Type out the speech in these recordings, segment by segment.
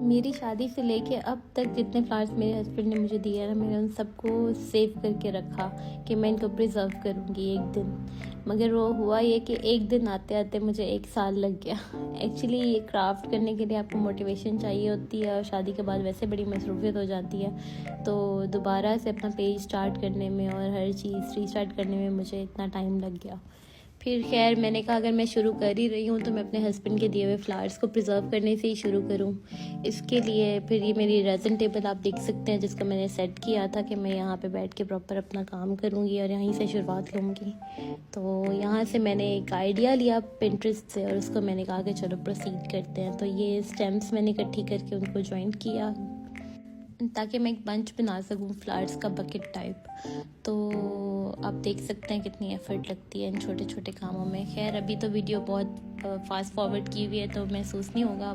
मेरी शादी से लेके अब तक जितने फ्लावर्स मेरे हस्बैंड ने मुझे दिए ना, मैंने उन सबको सेव करके रखा कि मैं इनको प्रिजर्व करूँगी एक दिन। मगर वो हुआ ये कि एक दिन आते आते मुझे 1 साल लग गया। एक्चुअली ये क्राफ्ट करने के लिए आपको मोटिवेशन चाहिए होती है, और शादी के बाद वैसे बड़ी मसरूफियत हो जाती है, तो दोबारा से अपना पेज स्टार्ट करने में और हर चीज़ रीस्टार्ट करने में मुझे इतना टाइम लग गया। फिर खैर मैंने कहा अगर मैं शुरू कर ही रही हूँ तो मैं अपने हस्बैंड के दिए हुए फ्लावर्स को प्रिजर्व करने से ही शुरू करूँ। इसके लिए फिर ये मेरी रेजन टेबल आप देख सकते हैं, जिसको मैंने सेट किया था कि मैं यहाँ पे बैठ के प्रॉपर अपना काम करूँगी और यहीं से शुरुआत लूँगी। तो यहाँ से मैंने एक आइडिया लिया पिंटरेस्ट से और उसको मैंने कहा कि चलो प्रोसीड करते हैं। तो ये स्टेम्स मैंने इकट्ठी करके उनको जॉइंट किया ताकि मैं एक बंच बना सकूँ फ्लावर्स का, बकेट टाइप। तो आप देख सकते हैं कितनी एफ़र्ट लगती है इन छोटे छोटे कामों में। खैर अभी तो वीडियो बहुत फास्ट फॉरवर्ड की हुई है तो महसूस नहीं होगा,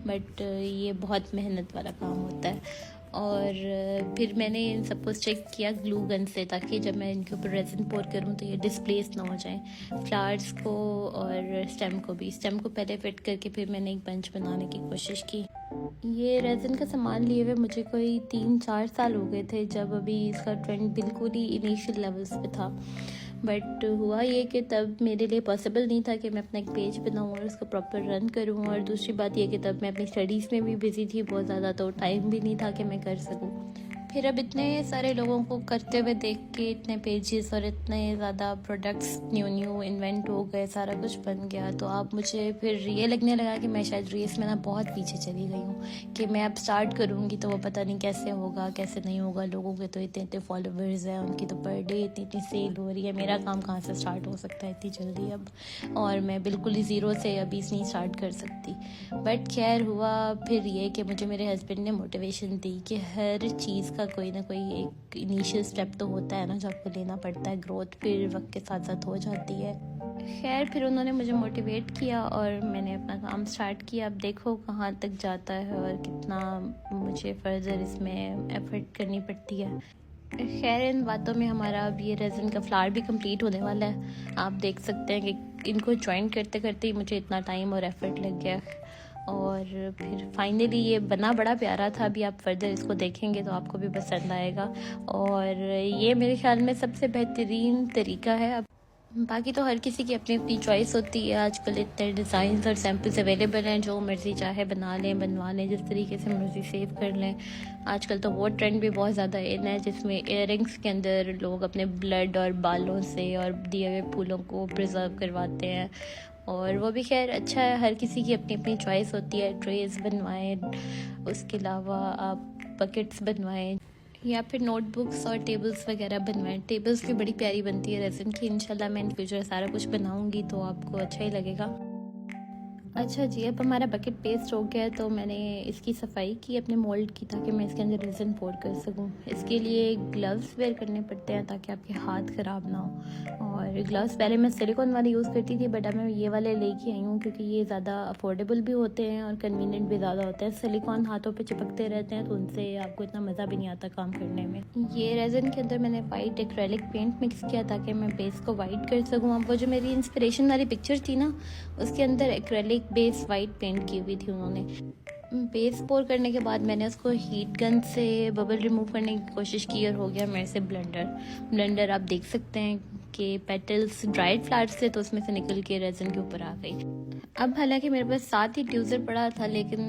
बट ये बहुत मेहनत वाला काम होता है। और फिर मैंने इन सबको स्टिक किया ग्लू गन से, ताकि जब मैं इनके ऊपर रेजिन पोर करूँ तो ये डिस्प्लेस ना हो जाए, फ्लावर्स को और स्टेम को भी। स्टेम को पहले फिट करके फिर मैंने एक बंच बनाने की कोशिश की। ये रेजिन का सामान लिए हुए मुझे कोई 3-4 साल हो गए थे, जब अभी इसका ट्रेंड बिल्कुल ही इनिशियल लेवल्स पे था। बट हुआ ये कि तब मेरे लिए पॉसिबल नहीं था कि मैं अपना एक पेज बनाऊँ और उसको प्रॉपर रन करूँ, और दूसरी बात ये कि तब मैं अपनी स्टडीज़ में भी बिज़ी थी बहुत ज़्यादा, तो टाइम भी नहीं था कि मैं कर सकूँ। फिर अब इतने सारे लोगों को करते हुए देख के, इतने पेजेस और इतने ज़्यादा प्रोडक्ट्स न्यू इन्वेंट हो गए, सारा कुछ बन गया, तो अब मुझे फिर ये लगने लगा कि मैं शायद रेस में ना बहुत पीछे चली गई हूँ, कि मैं अब स्टार्ट करूँगी तो वो पता नहीं कैसे होगा कैसे नहीं होगा। लोगों के तो इतने इतने फॉलोवर्स हैं, उनकी तो पर डे इतनी इतनी सेल हो रही है, मेरा काम कहाँ से स्टार्ट हो सकता है इतनी जल्दी अब, और मैं बिल्कुल ही ज़ीरो से अभी नहीं स्टार्ट कर सकती। बट खैर हुआ फिर ये कि मुझे मेरे हस्बैंड ने मोटिवेशन दी कि हर चीज़ का कोई ना कोई एक इनिशियल स्टेप तो होता है ना, जो आपको लेना पड़ता है। ग्रोथ फिर वक्त के साथ साथ हो जाती है। खैर फिर उन्होंने मुझे मोटिवेट किया और मैंने अपना काम स्टार्ट किया। अब देखो कहाँ तक जाता है और कितना मुझे फर्दर इसमें एफर्ट करनी पड़ती है। खैर इन बातों में हमारा अब ये रेजिन का फ्लावर भी कंप्लीट होने वाला है। आप देख सकते हैं कि इनको ज्वाइन करते करते ही मुझे इतना टाइम और एफर्ट लग गया, और फिर फाइनली ये बना बड़ा प्यारा था। अभी आप फर्दर इसको देखेंगे तो आपको भी पसंद आएगा, और ये मेरे ख्याल में सबसे बेहतरीन तरीका है। अब बाकी तो हर किसी की अपनी अपनी चॉइस होती है। आजकल इतने डिज़ाइंस और सैम्पल्स अवेलेबल हैं, जो मर्ज़ी चाहे बना लें, बनवा लें, जिस तरीके से मर्ज़ी सेव कर लें। आजकल तो वो ट्रेंड भी बहुत ज़्यादा इन है, जिसमें इयररिंग्स के अंदर लोग अपने ब्लड और बालों से और दिए हुए फूलों को प्रिजर्व करवाते हैं, और वो भी खैर अच्छा है। हर किसी की अपनी अपनी चॉइस होती है। ट्रेस बनवाएं, उसके अलावा आप बकेट्स बनवाएं, या फिर नोटबुक्स और टेबल्स वगैरह बनवाएं। टेबल्स भी बड़ी प्यारी बनती है रेजिन की। इंशाल्लाह मैं इन फ्यूचर सारा कुछ बनाऊंगी तो आपको अच्छा ही लगेगा। अच्छा जी, अब हमारा बकेट पेस्ट हो गया है, तो मैंने इसकी सफाई की अपने मोल्ड की, ताकि मैं इसके अंदर रेजिन पोर कर सकूं। इसके लिए ग्लव्स वेयर करने पड़ते हैं ताकि आपके हाथ ख़राब ना हो। और ग्लव्स पहले मैं सिलिकॉन वाले यूज़ करती थी, बट अब मैं ये वाले लेके आई हूँ क्योंकि ये ज़्यादा अफोर्डेबल भी होते हैं और कन्वीनियंट भी ज़्यादा होते हैं। सिलिकॉन हाथों पर चिपकते रहते हैं तो उनसे आपको इतना मज़ा भी नहीं आता काम करने में। ये रेजिन के अंदर मैंने वाइट एक्रेलिक पेंट मिक्स किया ताकि मैं बेस को वाइट कर सकूँ। अब वो जो मेरी इंस्पिरेशन वाली पिक्चर थी ना, उसके अंदर एक्रेलिक बेस वाइट पेंट की हुई थी उन्होंने। बेस पोर करने के बाद मैंने उसको हीट गन से बबल रिमूव करने की कोशिश की और हो गया मेरे से ब्लेंडर। आप देख सकते हैं कि पेटल्स ड्राइड फ्लावर्स थे तो उसमें से निकल के रेजिन के ऊपर आ गई। अब हालांकि मेरे पास 7 ही ट्यूज़र पड़ा था, लेकिन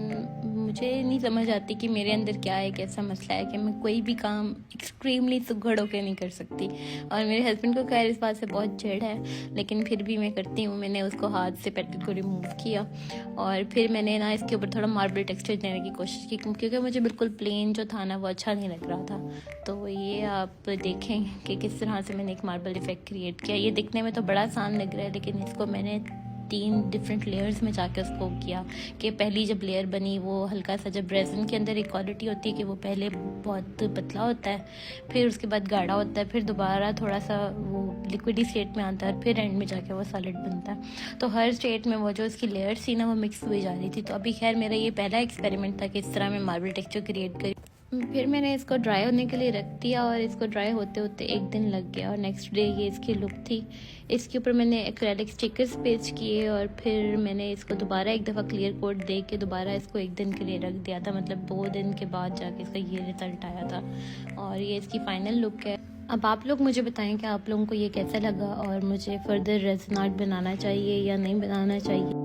मुझे नहीं समझ आती कि मेरे अंदर क्या है, कैसा मसला है कि मैं कोई भी काम एक्सट्रीमली सुघड़ होकर नहीं कर सकती। और मेरे हस्बैंड को खैर इस बात से बहुत चिढ़ है, लेकिन फिर भी मैं करती हूँ। मैंने उसको हाथ से पेटल को रिमूव किया और फिर मैंने ना इसके ऊपर थोड़ा मार्बल टेक्सचर देने की कोशिश की, क्योंकि मुझे बिल्कुल प्लेन जो था ना वो अच्छा नहीं लग रहा था। तो ये आप देखें कि किस तरह से मैंने एक मार्बल इफेक्ट क्रिएट किया। ये दिखने में तो बड़ा आसान लग रहा है, लेकिन इसको मैंने 3 डिफरेंट लेयर्स में जाके उसको किया कि पहली जब लेयर बनी वो हल्का सा, जब रेजिन के अंदर एक क्वालिटी होती है कि वो पहले बहुत पतला होता है, फिर उसके बाद गाढ़ा होता है, फिर दोबारा थोड़ा सा वो लिक्विडी स्टेट में आता है, और फिर एंड में जाके वो सॉलिड बनता है। तो हर स्टेट में वो जो इसकी लेयर्स थी ना वो मिक्स हुई जा रही थी। तो अभी खैर मेरा ये पहला एक्सपेरिमेंट था कि इस तरह मैं मार्बल टेक्सचर क्रिएट करी। फिर मैंने इसको ड्राई होने के लिए रख दिया और इसको ड्राई होते होते एक दिन लग गया और नेक्स्ट डे ये इसकी लुक थी। इसके ऊपर मैंने एक्रेलिक स्टिकर्स पेस्ट किए और फिर मैंने इसको दोबारा एक दफ़ा क्लियर कोट दे के दोबारा इसको एक दिन के लिए रख दिया था। मतलब 2 दिन के बाद जाके इसका ये रिज़ल्ट आया था और ये इसकी फ़ाइनल लुक है। अब आप लोग मुझे बताएं कि आप लोगों को ये कैसा लगा और मुझे फ़र्दर रेज़न आर्ट बनाना चाहिए या नहीं बनाना चाहिए।